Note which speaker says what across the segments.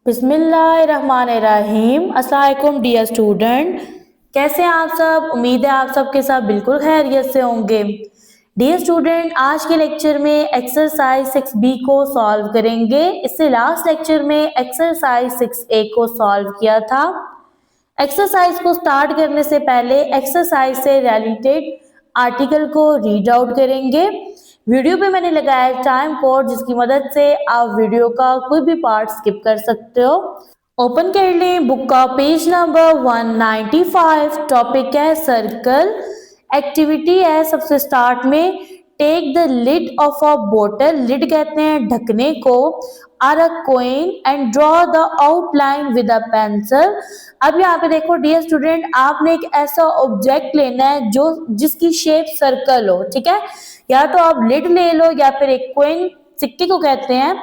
Speaker 1: बिस्मिल्लाहिर्रहमानिर्रहीम। अस्सलाम वालेकुम डियर स्टूडेंट, कैसे हैं आप सब। उम्मीद है आप सबके साथ बिल्कुल खैरियत से होंगे। डियर स्टूडेंट, आज के लेक्चर में एक्सरसाइज 6B को सॉल्व करेंगे। इससे लास्ट लेक्चर में एक्सरसाइज 6A को सॉल्व किया था। एक्सरसाइज को स्टार्ट करने से पहले एक्सरसाइज से रिलेटेड आर्टिकल को रीड आउट करेंगे। वीडियो पे मैंने लगाया है टाइम कोड, जिसकी मदद से आप वीडियो का कोई भी पार्ट स्किप कर सकते हो। ओपन कर लें बुक का पेज नंबर 195। टॉपिक है सर्कल। एक्टिविटी है सबसे स्टार्ट में, take the lid of a बोतल। लिड कहते हैं ढकने को। Or a coin and draw the outline with a pencil. अब यहाँ पे देखो डियर स्टूडेंट, आपने एक ऐसा ऑब्जेक्ट लेना है जो जिसकी शेप सर्कल हो, ठीक है। या तो आप लिड ले लो या फिर एक कोइन, सिक्के को कहते हैं,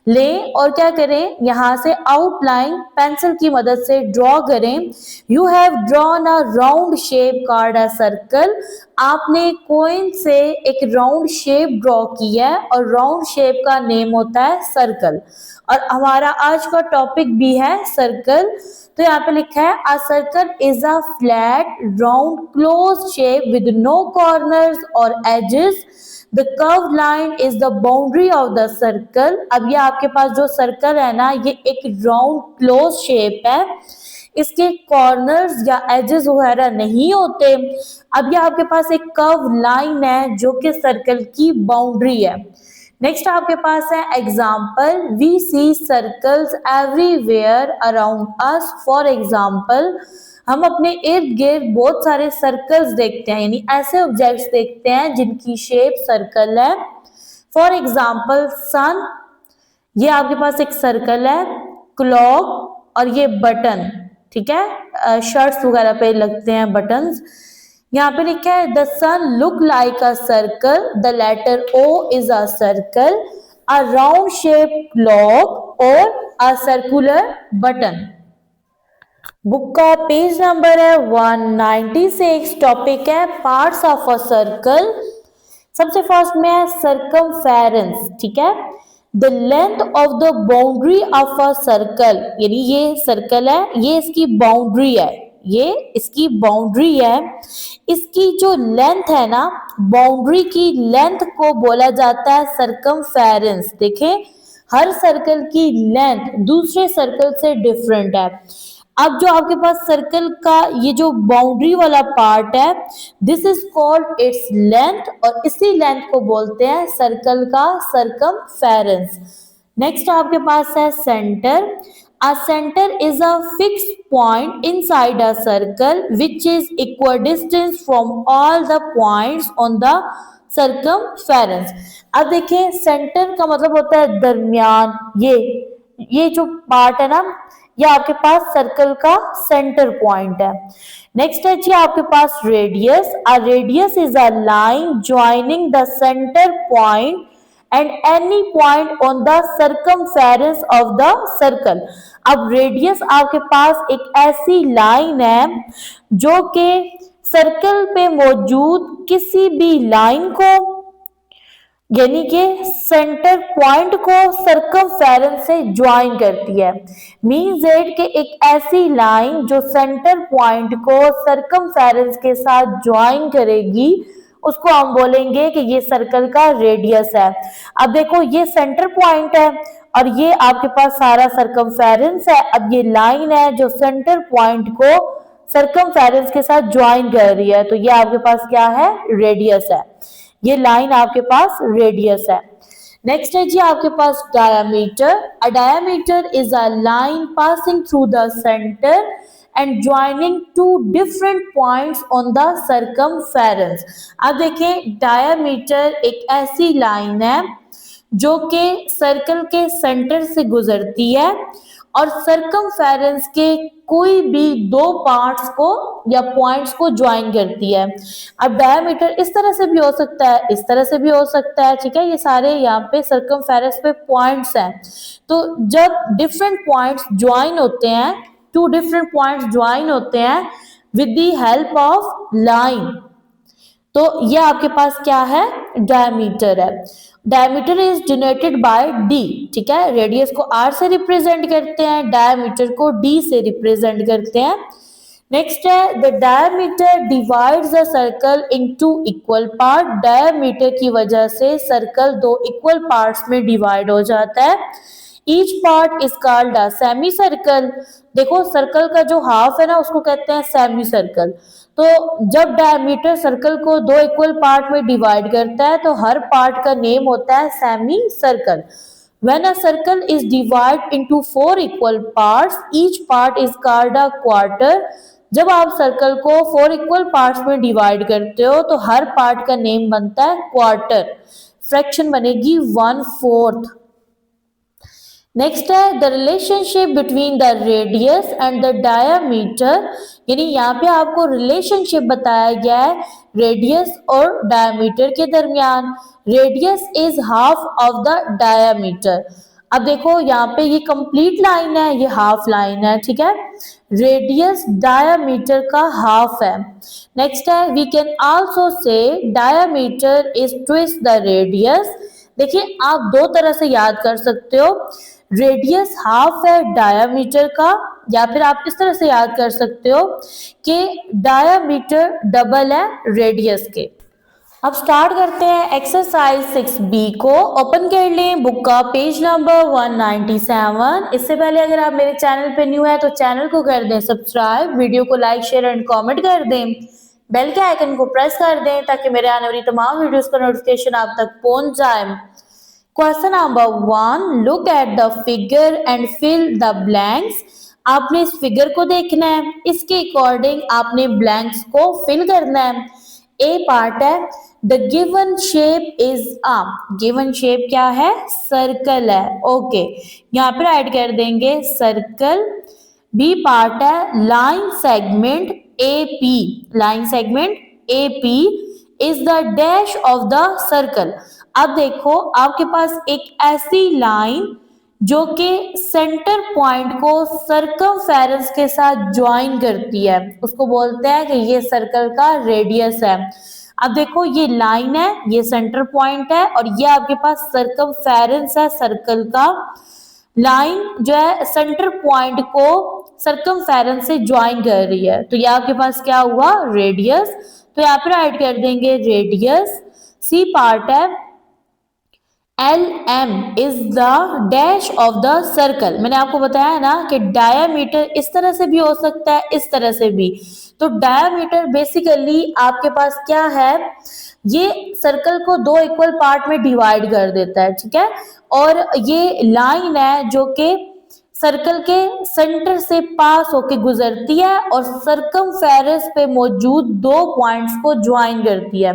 Speaker 1: ले और क्या करें, यहाँ से आउटलाइन पेंसिल की मदद से ड्रॉ करें। You have drawn a round shape card a circle. आपने कोइन से एक राउंड शेप ड्रॉ की है और राउंड शेप का नेम होता है सर्कल। और हमारा आज का टॉपिक भी है सर्कल। तो यहाँ पे लिखा है a circle is a flat round close shape with no corners और edges. The curve line is the boundary of the circle. अब ये आपके पास जो सर्कल है ना, ये एक राउंड क्लोज शेप है, इसके कॉर्नर्स या एजेस वगैरह नहीं होते। अब ये आपके पास एक कर्व लाइन है जो कि सर्कल की बाउंड्री है। नेक्स्ट आपके पास है example, we see circles everywhere around us. For example, हम अपने इर्द गिर्द बहुत सारे सर्कल्स देखते हैं, यानी ऐसे ऑब्जेक्ट्स देखते हैं जिनकी शेप सर्कल है। फॉर एग्जाम्पल सन, ये आपके पास एक सर्कल है। क्लॉक और ये बटन, ठीक है, शर्ट्स वगैरह पे लगते हैं बटन्स। यहाँ पे लिखा है the sun look like a circle, the letter O is a circle, a round shape clock और अ सर्कुलर बटन। बुक का पेज नंबर है 196। टॉपिक है पार्ट्स ऑफ अ सर्कल। सबसे फर्स्ट में है सर्कमफेरेंस, ठीक है। The length of the boundary of a circle, यानी ये सर्कल है, ये इसकी बाउंड्री है, ये इसकी बाउंड्री है। इसकी जो लेंथ है ना, बाउंड्री की लेंथ को बोला जाता है सर्कमफेरेंस। देखें, हर सर्कल की लेंथ दूसरे सर्कल से डिफरेंट है। अब जो आपके पास सर्कल का ये जो बाउंड्री वाला पार्ट है, this is called its length, और इसी लेंथ को बोलते हैं सर्कल का सर्कमफेरेंस। नेक्स्ट आपके पास है centre. A centre is a fix point inside a circle which is equal distance from all the points on the circumference. अब देखिए, सेंटर का मतलब होता है दरमियान। ये जो पार्ट है ना, ये आपके पास सर्कल का सेंटर पॉइंट है। नेक्स्ट है जी आपके पास radius. A radius is a line joining the centre point and any point on the circumference of the circle. अब रेडियस आपके पास एक ऐसी लाइन है जो कि सर्कल पे मौजूद किसी भी लाइन को, यानी कि सेंटर पॉइंट को सर्कमफेरेंस से ज्वाइन करती है। मींस दैट कि एक ऐसी लाइन जो सेंटर पॉइंट को सर्कमफेरेंस के साथ ज्वाइन करेगी, उसको हम बोलेंगे कि ये सर्कल का रेडियस है। अब देखो, ये सेंटर पॉइंट है और ये आपके पास सारा सर्कमफेरेंस है। अब ये लाइन है जो सेंटर पॉइंट को सर्कमफेरेंस के साथ ज्वाइन कर रही है, तो ये आपके पास क्या है, रेडियस है। ये लाइन आपके पास रेडियस है। नेक्स्ट है जी आपके पास diameter. A diameter is a line passing through the centre and joining two different points on the circumference. अब देखें, डायामीटर एक ऐसी लाइन है जो कि सर्कल के सेंटर से गुजरती है और सर्कमफेरेंस के कोई भी दो पार्ट्स को या पॉइंट्स को ज्वाइन करती है। अब डायमीटर इस तरह से भी हो सकता है, इस तरह से भी हो सकता है, ठीक है। ये सारे यहाँ पे सर्कमफेरेंस पे पॉइंट्स हैं। तो जब डिफरेंट पॉइंट्स ज्वाइन होते हैं, टू डिफरेंट पॉइंट्स ज्वाइन होते हैं with the help of line, तो ये आपके पास क्या है, डायमीटर है। Diameter is denoted by D, ठीक है, रेडियस को आर से रिप्रेजेंट करते हैं, डायमीटर को डी से रिप्रेजेंट करते हैं। नेक्स्ट है the diameter divides the circle into equal part, diameter की वजह से सर्कल दो इक्वल पार्ट्स में डिवाइड हो जाता है। Each part is called a semi circle, देखो सर्कल का जो हाफ है ना उसको कहते हैं सेमी सर्कल। तो जब डायमीटर सर्कल को दो इक्वल पार्ट में डिवाइड करता है तो हर पार्ट का नेम होता है semi circle. When a circle is divided into four equal parts, each part is called a quarter. जब आप सर्कल को फोर इक्वल पार्ट्स में डिवाइड करते हो तो हर पार्ट का नेम बनता है क्वार्टर, फ्रैक्शन बनेगी 1/4। नेक्स्ट है the relationship between the radius and the diameter, यानी यहाँ पे आपको रिलेशनशिप बताया गया है रेडियस और डायामीटर के दरमियान। Radius is half of the diameter. अब देखो यहाँ पे ये कंप्लीट लाइन है, ये हाफ लाइन है, ठीक है, रेडियस डायामीटर का हाफ है। नेक्स्ट है we can also say diameter is twice the radius. देखिए आप दो तरह से याद कर सकते हो, रेडियस हाफ है डायामीटर का, या फिर आप इस तरह से याद कर सकते हो कि डायामीटर डबल है रेडियस के। अब स्टार्ट करते हैं एक्सरसाइज 6B को। ओपन कर लें बुक का पेज नंबर 197। इससे पहले अगर आप मेरे चैनल पे न्यू है तो चैनल को कर दें सब्सक्राइब, वीडियो को लाइक शेयर एंड कमेंट कर दें, बेल के आइकन को प्रेस कर दें ताकि मेरे आने वाली तमाम वीडियोस का नोटिफिकेशन आप तक पहुंच जाए। Question number 1, look at the figure and fill the blanks. आपने इस फिगर को देखना है, इसके अकॉर्डिंग आपने ब्लैंक्स को फिल करना है। ए पार्ट है the given shape is a, given shape क्या है, सर्कल है, ओके, यहाँ पर ऐड कर देंगे सर्कल। बी पार्ट है line segment A P, line segment A P is the dash of the circle. अब देखो आपके पास एक ऐसी लाइन जो कि सेंटर पॉइंट को सर्कमफेरेंस के साथ ज्वाइन करती है, उसको बोलते हैं कि ये सर्कल का रेडियस है। अब देखो ये लाइन है, ये सेंटर पॉइंट है और ये आपके पास सर्कमफेरेंस है सर्कल का। लाइन जो है सेंटर पॉइंट को सर्कमफेरेंस से ज्वाइन कर रही है, तो ये आपके पास क्या हुआ, रेडियस। तो यहाँ पर ऐड कर देंगे रेडियस। सी पार्ट है L M is the dash of the circle. मैंने आपको बताया ना कि डायामीटर इस तरह से भी हो सकता है, इस तरह से भी। तो डायामीटर बेसिकली आपके पास क्या है, ये सर्कल को दो इक्वल पार्ट में डिवाइड कर देता है, ठीक है, और ये लाइन है जो कि सर्कल के सेंटर से पास होके गुजरती है और सर्कमफेरेंस पे मौजूद दो पॉइंट्स को ज्वाइन करती है।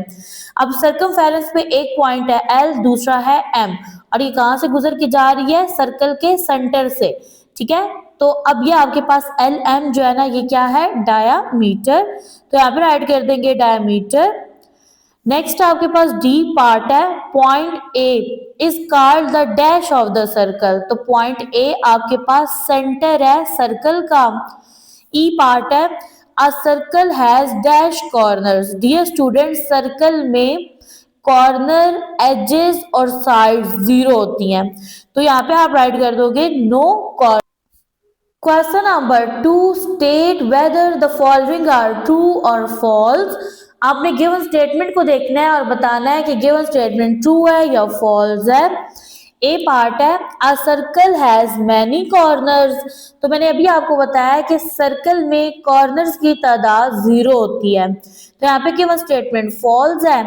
Speaker 1: अब सर्कमफेरेंस पे एक पॉइंट है एल, दूसरा है एम, और ये कहाँ से गुजर के जा रही है, सर्कल के सेंटर से, ठीक है। तो अब ये आपके पास एल एम जो है ना, ये क्या है, डायामीटर। तो यहाँ पर ऐड कर देंगे डायामीटर। नेक्स्ट आपके पास डी पार्ट है point A is called the dash of the circle. तो पॉइंट ए आपके पास सेंटर है सर्कल का। ई पार्ट है a circle has dash corners. Dear student, circle में कॉर्नर, एजेस और साइड्स जीरो होती हैं, तो यहाँ पे आप राइट कर दोगे no corner. Question number 2, state whether the following are true और फॉल्स। आपने गिवन स्टेटमेंट को देखना है और बताना है कि गिवन स्टेटमेंट ट्रू है या फॉल्स है। ए पार्ट है a circle has many corners. तो मैंने अभी आपको बताया कि सर्कल में कॉर्नर्स की तादाद 0 होती है, तो यहाँ पे गिवन स्टेटमेंट फॉल्स है।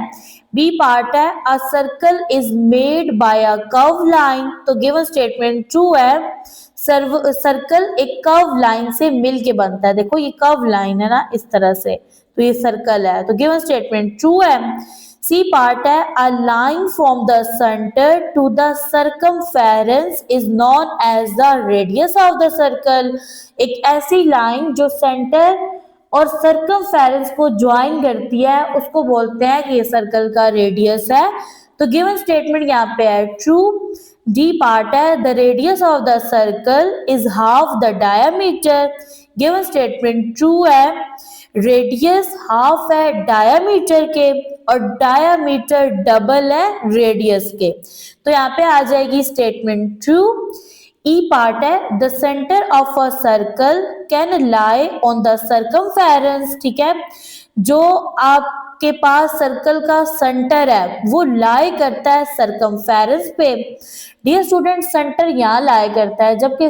Speaker 1: बी पार्ट है a circle is made by a curve line. तो गिवन स्टेटमेंट ट्रू है, सर्कल एक कर्व लाइन से मिल के बनता है। देखो ये कर्व लाइन है ना, इस तरह से, तो ये सर्कल है, तो गिवन स्टेटमेंट ट्रू है। सी पार्ट है a line from the centre to the circumference is known as the radius of the circle. एक ऐसी लाइन जो सेंटर और सर्कमफेरेंस को ज्वाइन करती है उसको बोलते हैं कि ये सर्कल का रेडियस है। तो गिवन स्टेटमेंट यहाँ पे है ट्रू। डी पार्ट है the radius of the circle is half the diameter. Given statement true है, रेडियस हाफ है डायामीटर के। और डायामीटर डबल है रेडियस के। तो यहाँ पे आ जाएगी स्टेटमेंट ट्रू। ई पार्ट है the centre of a circle can lie on the circumference, ठीक है, जो आपके पास सर्कल का सेंटर है वो लाई करता है सर्कमफेरेंस पे। डियर स्टूडेंट, सेंटर यहाँ लाई करता है, जबकि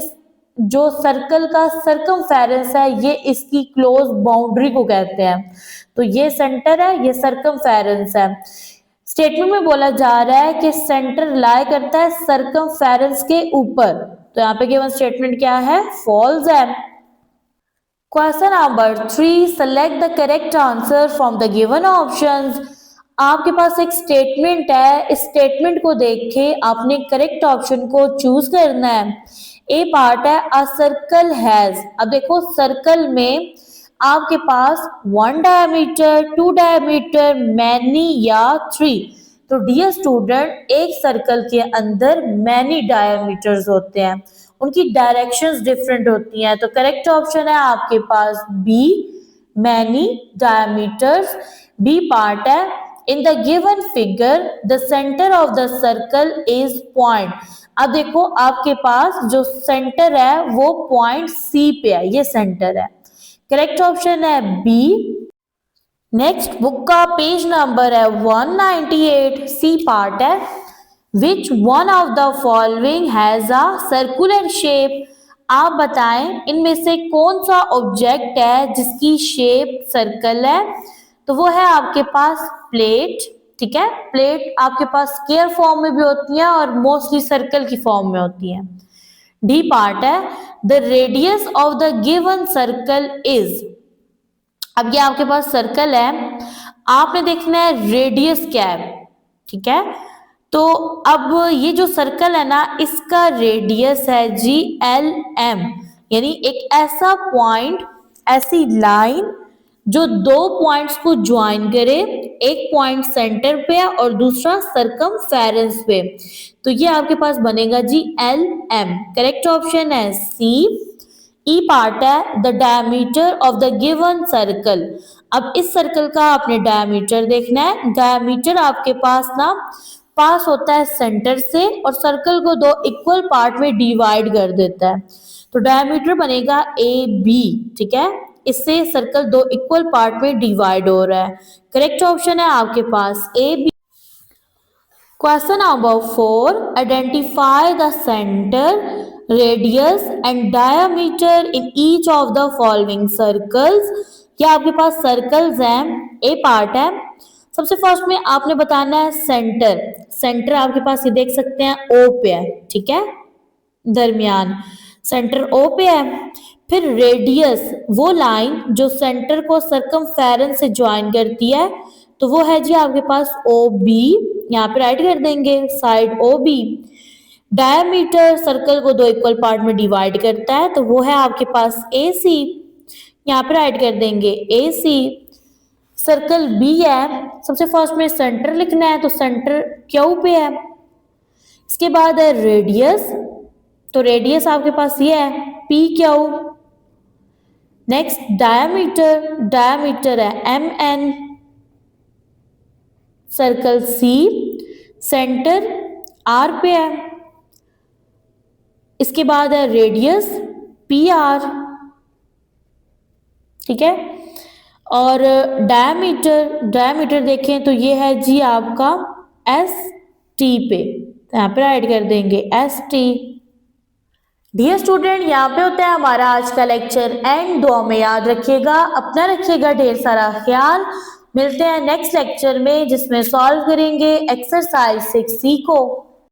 Speaker 1: जो सर्कल का सर्कमफेरेंस है ये इसकी क्लोज बाउंड्री को कहते हैं। तो ये सेंटर है, ये सर्कमफेरेंस है। स्टेटमेंट में बोला जा रहा है कि सेंटर लाई करता है सर्कमफेरेंस के ऊपर, तो यहाँ पे गिवन स्टेटमेंट क्या है, फॉल्स है। Question number 3, select the correct answer from the given options. आपके पास एक स्टेटमेंट है, इस स्टेटमेंट को देख के आपने करेक्ट ऑप्शन को चूज करना है। ए पार्ट है अ सर्कल हैज। अब देखो सर्कल में आपके पास 1 डायमीटर, 2 डायमीटर, मैनी या 3। तो डियर स्टूडेंट, एक सर्कल के अंदर मैनी डायमीटर्स होते हैं, उनकी डायरेक्शंस डिफरेंट होती हैं। तो करेक्ट ऑप्शन है आपके पास B, many diameters. B part है in the given figure the centre of the circle is point. अब देखो आपके पास जो सेंटर है वो पॉइंट सी पे है, ये सेंटर है। करेक्ट ऑप्शन है बी। नेक्स्ट बुक का पेज नंबर है 198, सी पार्ट है which one of the following has a circular shape. आप बताएं इनमें से कौन सा ऑब्जेक्ट है जिसकी शेप सर्कल है। तो वो है आपके पास प्लेट, ठीक है। प्लेट आपके पास स्क्वायर फॉर्म में भी होती है और मोस्टली सर्कल की फॉर्म में होती है। डी पार्ट है the radius of the given circle is. अब ये आपके पास सर्कल है, आपने देखना है रेडियस क्या है, ठीक है। तो अब ये जो सर्कल है ना, इसका रेडियस है जी LM, यानी एक ऐसा पॉइंट, ऐसी लाइन जो दो पॉइंट्स को ज्वाइन करे, एक पॉइंट सेंटर पे है और दूसरा सर्कमफेरेंस पे। तो ये आपके पास बनेगा जी LM। करेक्ट ऑप्शन है सी। ई पार्ट है the diameter of the given circle. अब इस सर्कल का आपने डायमीटर देखना है। डायमीटर आपके पास ना पास होता है सेंटर से और सर्कल को दो इक्वल पार्ट में डिवाइड कर देता है। तो डायमीटर बनेगा AB, ठीक है। इससे सर्कल दो इक्वल पार्ट में डिवाइड हो रहा है। करेक्ट ऑप्शन है आपके पास AB। Question number 4, identify the centre, radius and diameter in each of the following circles. क्या आपके पास सर्कल्स हैं। ए पार्ट है, सबसे फर्स्ट में आपने बताना है सेंटर। सेंटर आपके पास ये देख सकते हैं O पे है, ठीक है, दरमियान सेंटर O पे है। फिर रेडियस, वो लाइन जो सेंटर को सर्कमफेरेंस से ज्वाइन करती है, तो वो है जी आपके पास OB। यहाँ पे राइट कर देंगे साइड OB। डायमीटर सर्कल को दो इक्वल पार्ट में डिवाइड करता है, तो वो है आपके पास AC। यहाँ पे राइट कर देंगे AC। सर्कल B है, सबसे फर्स्ट में सेंटर लिखना है, तो सेंटर Q पे है। इसके बाद है रेडियस, तो रेडियस आपके पास ये है PQ। नेक्स्ट डायमीटर, डायमीटर है MN। Circle C, centre R पे है। इसके बाद है रेडियस PR, ठीक है। और डायमीटर, डायमीटर देखें तो ये है जी आपका ST पे, यहाँ पे राइट कर देंगे ST। डियर स्टूडेंट, यहाँ पे होता है हमारा आज का लेक्चर एंड। दुआ में याद रखिएगा, अपना रखिएगा ढेर सारा ख्याल। मिलते हैं नेक्स्ट लेक्चर में जिसमें सॉल्व करेंगे एक्सरसाइज 6C को।